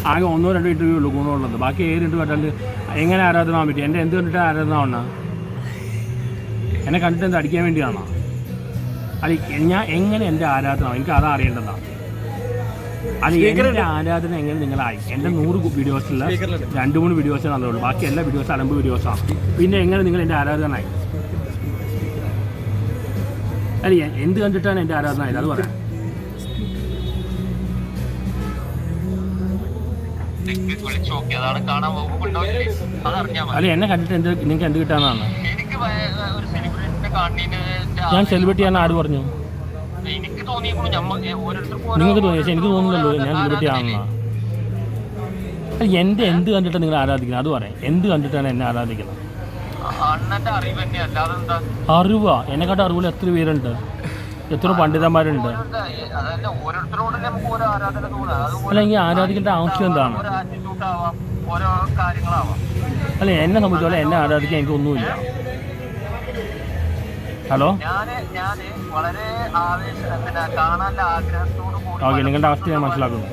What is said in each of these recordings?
ആകെ 1-2 ഇൻ്റർവ്യൂ ഉള്ളൂ ഗുണമുള്ളത്. ബാക്കി 7 ഇൻ്റർവ്യൂ കണ്ടാൽ എങ്ങനെ ആരാധന ആവാൻ പറ്റും? എൻ്റെ എന്ത് കണ്ടിട്ട് ആരാധന ആവണം? എന്നെ കണ്ടിട്ട് എന്ത് അടിക്കാൻ വേണ്ടിയാണോ? അത് ഞാൻ എങ്ങനെ എൻ്റെ ആരാധന എനിക്ക് അതാ അറിയേണ്ടതാണ്. അത് എൻ്റെ ആരാധന എങ്ങനെ നിങ്ങളായി? എൻ്റെ 100 വീഡിയോസിൽ 2-3 വീഡിയോസേ നല്ലതുള്ളൂ. ബാക്കി എല്ലാ വീഡിയോസും അലമ്പ് വീഡിയോസാണ്. പിന്നെ എങ്ങനെ നിങ്ങൾ എൻ്റെ ആരാധനായി? അല്ല എന്ത് കണ്ടിട്ടാണ് എൻ്റെ ആരാധന ആയത്? അത് പറയാം. അല്ല എന്നെ കണ്ടിട്ട് നിങ്ങൾക്ക് എന്ത് കിട്ടാന്നാണ്? ഞാൻ സെലിബ്രിറ്റിയാണ് ആര് പറഞ്ഞു? നിങ്ങൾക്ക് തോന്നി, പക്ഷെ എനിക്ക് തോന്നുന്നല്ലോ ഞാൻ സെലിബ്രിറ്റി ആണെന്നാ. എൻ്റെ എന്ത് കണ്ടിട്ടാണ് നിങ്ങൾ ആരാധിക്കുന്നത്? അത് പറയാം. എന്ത് കണ്ടിട്ടാണ് എന്നെ ആരാധിക്കുന്നത്? അറിവാ? എന്നെക്കാട്ട് അറിവിൽ എത്ര പേരുണ്ട്, എത്ര പണ്ഡിതന്മാരുണ്ട്. അല്ലെങ്കിൽ ആരാധിക്കേണ്ട ആവശ്യം എന്താണ്? അല്ല എന്നെ സംബന്ധിച്ചോളം എന്നെ ആരാധിക്കാൻ എനിക്കൊന്നുമില്ല. ഹലോ, ഓക്കെ, നിങ്ങളുടെ അവസ്ഥ ഞാൻ മനസ്സിലാക്കുന്നു.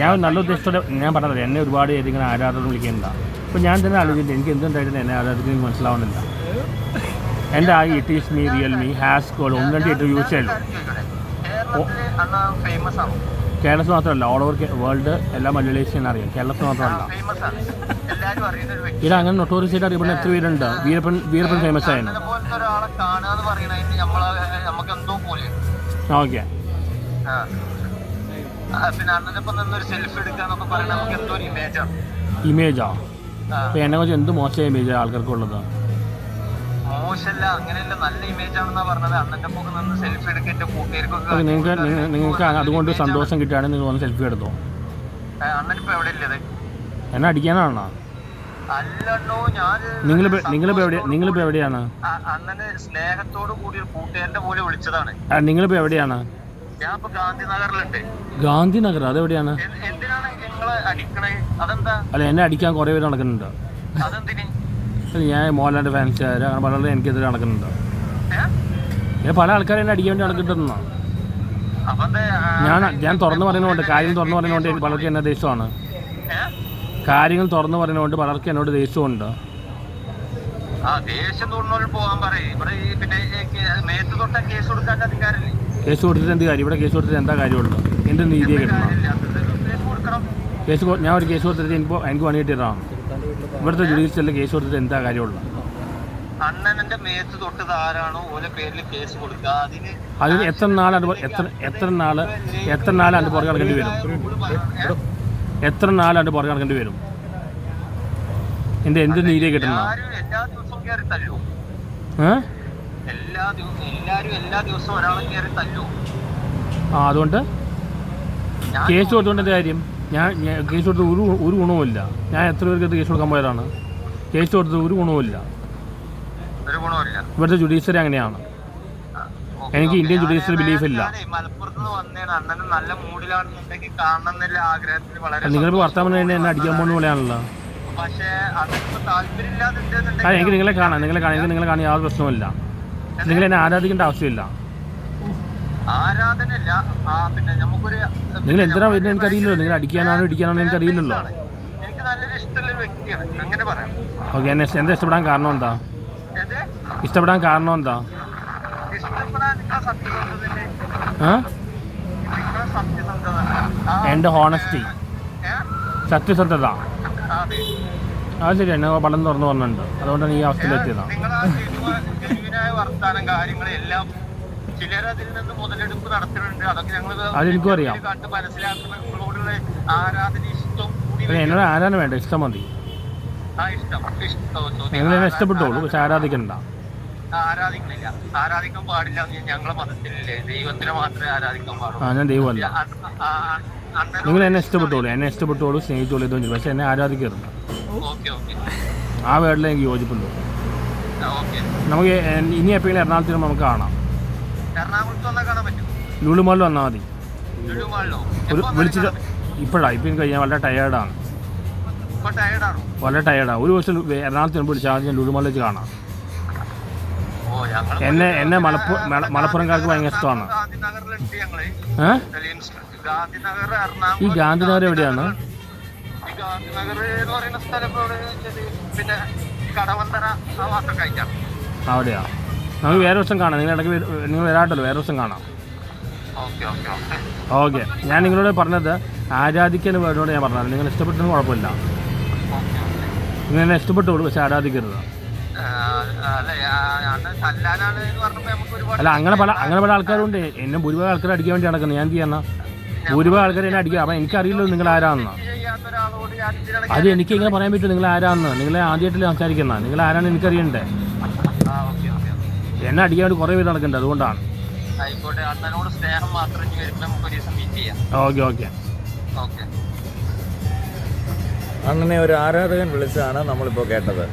ഞാൻ നല്ല ഉദ്ദേശത്തോടെ ഞാൻ പറഞ്ഞത് എന്നെ ഒരുപാട് ഏതെങ്കിലും ആരാധന വിളിക്കേണ്ട. അപ്പോൾ ഞാൻ തന്നെ ആലോചിച്ചിട്ട് എനിക്ക് എന്തുണ്ടായിരുന്നു എന്നെ ആരാധിക്കാൻ മനസ്സിലാവുന്നില്ല. എൻ്റെ ആ it is me, real me, has call 1-2 interviews ചെയ്യല്ലോ. കേരളത്തിൽ മാത്രമല്ല, ഓൾ ഓവർ വേൾഡ് എല്ലാ മലയാളീസിനും അറിയാം. കേരളത്തിൽ മാത്രമല്ല. ഇത് അങ്ങനെ നൊട്ടോറിയസ് ആയിട്ട് അറിയപ്പെടുന്ന എത്ര പേരുണ്ട്? വീരപ്പൻ ഫേമസ് ആയിരുന്നു. ഓക്കെ, ഇമേജാ? അപ്പൊ എന്നെ കുറിച്ച് എന്ത് മോശമായ ഇമേജാണ് ആൾക്കാർക്കുള്ളത്? നിങ്ങൾക്ക് അതുകൊണ്ട് സന്തോഷം കിട്ടുകയാണെങ്കിൽ നിങ്ങൾ വന്ന് സെൽഫി എടുത്തോ. എന്നെ അടിക്കാനാണോ? നിങ്ങളിപ്പോ എവിടെയാണ്? നിങ്ങളിപ്പോ എവിടെയാണ്? ഗാന്ധിനഗർ? അതെവിടെയാണ്? അല്ല എന്നെ അടിക്കാൻ കുറെ പേര് നടക്കുന്നുണ്ട്. ഞാൻ മോഹൻലാലിന്റെ ഫാൻസുകാർ വളരെ എനിക്കെതിരെ നടക്കുന്നുണ്ട്. പല ആൾക്കാരും എന്നെ അടിക്കാൻ വേണ്ടി നടക്കുന്നുണ്ടെന്നാ. ഞാൻ തുറന്നു പറയുന്നതുകൊണ്ട്, കാര്യം തുറന്നു പറയുന്നതുകൊണ്ട് പലർക്കും എന്നെ ദേഷ്യമാണ്. കാര്യങ്ങൾ തുറന്നു പറയുന്നതുകൊണ്ട് പലർക്കും എന്നോട് ദേഷ്യമുണ്ട്. കേസ് കൊടുത്തിട്ട് എന്ത് കാര്യം? ഇവിടെ കേസ് കൊടുത്തിട്ട് എന്താ കാര്യമുള്ളൂ? എൻ്റെ നീതിയെ കിട്ടണം. ഞാൻ ഒരു കേസ് കൊടുത്തിട്ട് എനിക്ക് പണി കിട്ടിയതാണ്. ഇവിടുത്തെ ജുഡീഷ്യലിൽ കേസ് കൊടുത്തിട്ട് എന്താ കാര്യമുള്ളൂ? അതിന് എത്ര നാൾ അതിൻ്റെ പുറകെ നടക്കേണ്ടി വരും? എത്ര നാൾ അതിൻ്റെ പുറകെ നടക്കേണ്ടി വരും? എൻ്റെ എന്ത് നീതിയെ കിട്ടണം? അതുകൊണ്ട് കേസ് കൊടുത്തുകൊണ്ട് എന്താ കാര്യം? ഞാൻ കേസ് കൊടുത്ത് ഒരു ഗുണവുമില്ല. ഞാൻ എത്ര പേർക്ക് കേസ് കൊടുക്കാൻ പോയതാണ്? കേസ് കൊടുത്തത് ഒരു ഗുണവുമില്ല. ഇവിടുത്തെ ജുഡീഷ്യറി അങ്ങനെയാണ്. എനിക്ക് ഇന്ത്യൻ ജുഡീഷ്യറി ബിലീഫ് ഇല്ല. നിങ്ങളിപ്പോൾ വർത്തമാനം എന്നെ അടിക്കാൻ പോകുന്ന പോലെയാണല്ലോ. എനിക്ക് നിങ്ങളെ കാണാം, നിങ്ങളെ കാണാൻ യാതൊരു പ്രശ്നവുമില്ല. നിങ്ങൾ എന്നെ ആരാധിക്കേണ്ട ആവശ്യമില്ല. നിങ്ങൾ എന്തിനാ വരുന്നത് എനിക്കറിയില്ലല്ലോ. നിങ്ങൾ അടിക്കാനാണോ ഇടിക്കാനാണോ എനിക്കറിയില്ലല്ലോ. ഓക്കെ, എന്നെ എന്താ ഇഷ്ടപ്പെടാൻ കാരണം എന്താ? ഇഷ്ടപ്പെടാൻ കാരണം എന്താ? എൻ്റെ ഹോണസ്റ്റി, സത്യസന്ധത. അത് ശരി, എന്നെ പടം തുറന്നു പറഞ്ഞിട്ടുണ്ട്. അതുകൊണ്ടാണ് ഈ അവസ്ഥയിലെത്തിയതാണ്. അതെനിക്കും അറിയാം. എന്നോട് ആരാധന വേണ്ട, ഇഷ്ടം മതി. നിങ്ങൾ എന്നെ ഇഷ്ടപ്പെട്ടോളൂ, പക്ഷെ ആരാധിക്കണ്ട. ഞാൻ ദൈവമല്ല. നിങ്ങൾ എന്നെ ഇഷ്ടപ്പെട്ടോളൂ, സ്നേഹിച്ചോളൂ, ഇതൊന്നും. പക്ഷെ എന്നെ ആരാധിക്കരുത്. ആ വേർഡിൽ എനിക്ക് യോജിപ്പുണ്ട്. നമുക്ക് ഇനി എപ്പോഴെങ്കിലും എറണാകുളത്തിന് നമുക്ക് കാണാം. ലുലു മാളിൽ വന്നാൽ മതി. വിളിച്ചിട്ട് ഇപ്പം എനിക്ക് കഴിഞ്ഞാൽ വളരെ ടയേർഡാണ്. ഒരു ദിവസം എറണാകുളത്തിന് വിളിച്ചാൽ ഞാൻ ലുലു മാളിൽ വെച്ച് കാണാം. എന്നെ മലപ്പുറംകാർക്ക് ഭയങ്കര ഇഷ്ടമാണ്. ഈ ഗാന്ധിനഗർ എവിടെയാണ്? അവിടെയാ. നമുക്ക് വേറെ ദിവസം കാണാം. നിങ്ങൾ ഇടയ്ക്ക് നിങ്ങൾ വരാട്ടല്ലോ, വേറെ ദിവസം കാണാം. ഓക്കെ. ഞാൻ നിങ്ങളോട് പറഞ്ഞത് ആരാധിക്കുന്ന വേർഡോട് ഞാൻ പറഞ്ഞത്. നിങ്ങൾ ഇഷ്ടപ്പെട്ടൊന്നും കുഴപ്പമില്ല. നിങ്ങൾ എന്നെ ഇഷ്ടപ്പെട്ടോളൂ, പക്ഷെ ആരാധിക്കരുത്. അല്ല, അങ്ങനെ പല ആൾക്കാരുണ്ട്. എന്നെ ഭൂരിഭാഗം ആൾക്കാർ അടിക്കാൻ വേണ്ടി നടക്കുന്നത്. ഞാൻ എന്ത് ചെയ്യാന്ന? ഭൂരിഭാഗം ആൾക്കാർ എന്നെ അടിക്കുക. അപ്പം എനിക്കറിയില്ലോ നിങ്ങൾ ആരാണെന്ന്. അത് എനിക്ക് ഇങ്ങനെ പറയാൻ പറ്റും നിങ്ങൾ ആരാണെന്ന്. നിങ്ങളെ ആദ്യമായിട്ടല്ലേ സംസാരിക്കുന്ന. നിങ്ങൾ ആരാണെന്ന് എനിക്കറിയണ്ടേ? എന്നെ അടിക്കാൻ വേണ്ടി കുറേ പേര് നടക്കുന്നുണ്ട്. അതുകൊണ്ടാണ്. ഓക്കെ. അങ്ങനെ ഒരു ആരാധകൻ വിളിച്ചാണ് നമ്മളിപ്പോൾ കേട്ടത്.